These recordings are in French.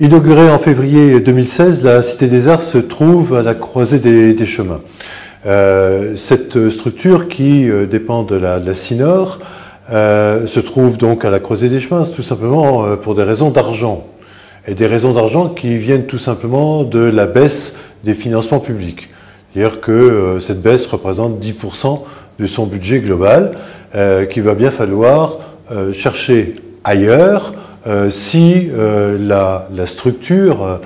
Inaugurée en février 2016, la Cité des Arts se trouve à la croisée des chemins. Cette structure qui dépend de la CINOR se trouve donc à la croisée des chemins, tout simplement pour des raisons d'argent. Et des raisons d'argent qui viennent tout simplement de la baisse des financements publics. C'est-à-dire que cette baisse représente 10% de son budget global, qu'il va bien falloir chercher ailleurs si la structure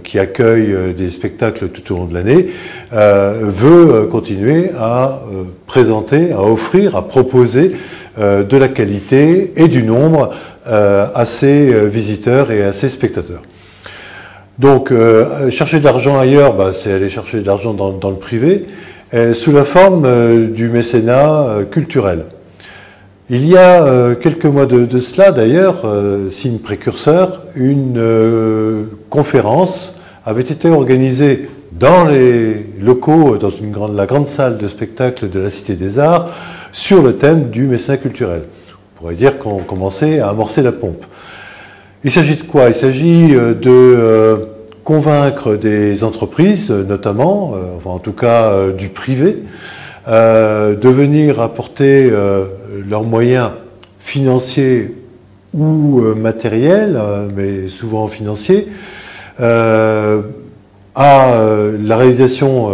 qui accueille des spectacles tout au long de l'année veut continuer à présenter, à offrir, à proposer de la qualité et du nombre à ses visiteurs et à ses spectateurs. Donc, chercher de l'argent ailleurs, c'est aller chercher de l'argent dans le privé, sous la forme du mécénat culturel. Il y a quelques mois de cela, d'ailleurs, signe précurseur, une conférence avait été organisée dans les locaux, dans la grande salle de spectacle de la Cité des Arts, sur le thème du mécénat culturel. On pourrait dire qu'on commençait à amorcer la pompe. Il s'agit de quoi? Il s'agit de convaincre des entreprises, notamment, enfin en tout cas du privé, de venir apporter leurs moyens financiers ou matériels, mais souvent financiers, à la réalisation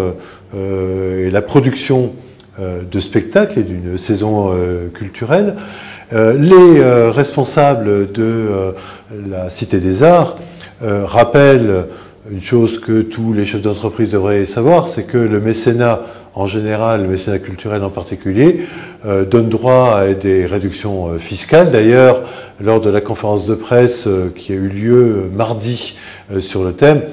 et la production de spectacles et d'une saison culturelle. Les responsables de la Cité des Arts rappellent une chose que tous les chefs d'entreprise devraient savoir, c'est que le mécénat en général, le mécénat culturel en particulier, donne droit à des réductions fiscales. D'ailleurs, lors de la conférence de presse qui a eu lieu mardi sur le thème.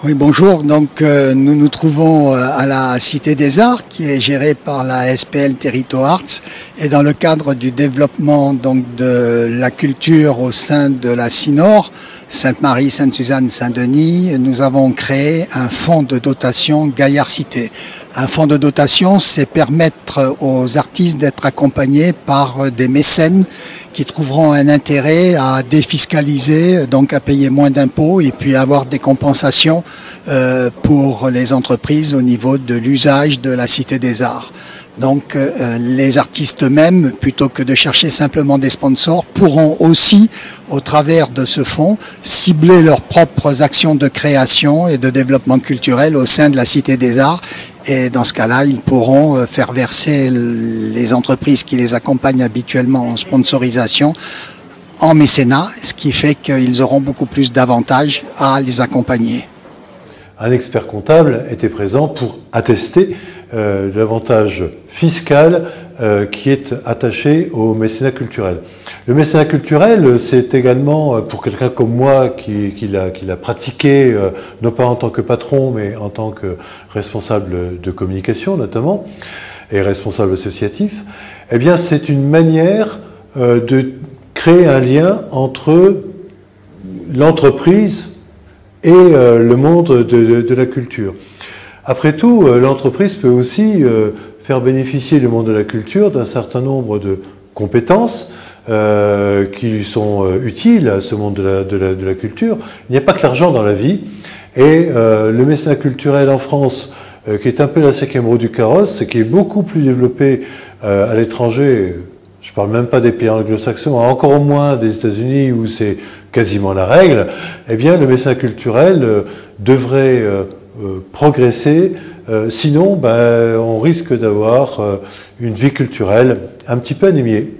Oui, bonjour. Donc, nous nous trouvons à la Cité des Arts, qui est gérée par la SPL Territo Arts, et dans le cadre du développement donc de la culture au sein de la CINOR, Sainte-Marie, Sainte-Suzanne, Saint-Denis, nous avons créé un fonds de dotation Gaillard Cité. Un fonds de dotation, c'est permettre aux artistes d'être accompagnés par des mécènes qui trouveront un intérêt à défiscaliser, donc à payer moins d'impôts et puis avoir des compensations pour les entreprises au niveau de l'usage de la Cité des Arts. Donc les artistes eux-mêmes, plutôt que de chercher simplement des sponsors, pourront aussi, au travers de ce fonds, cibler leurs propres actions de création et de développement culturel au sein de la Cité des Arts. Et dans ce cas-là, ils pourront faire verser les entreprises qui les accompagnent habituellement en sponsorisation en mécénat, ce qui fait qu'ils auront beaucoup plus d'avantages à les accompagner. Un expert comptable était présent pour attester l'avantage fiscal qui est attaché au mécénat culturel. Le mécénat culturel, c'est également, pour quelqu'un comme moi qui l'a pratiqué, non pas en tant que patron, mais en tant que responsable de communication notamment, et responsable associatif, eh bien c'est une manière de créer un lien entre l'entreprise et le monde de la culture. Après tout, l'entreprise peut aussi faire bénéficier le monde de la culture d'un certain nombre de compétences qui lui sont utiles à ce monde de la culture. Il n'y a pas que l'argent dans la vie. Et le mécénat culturel en France, qui est un peu la cinquième roue du carrosse, qui est beaucoup plus développé à l'étranger, je ne parle même pas des pays anglo-saxons, encore moins des États-Unis où c'est quasiment la règle, eh bien le mécénat culturel devrait progresser, sinon on risque d'avoir une vie culturelle un petit peu anémiée.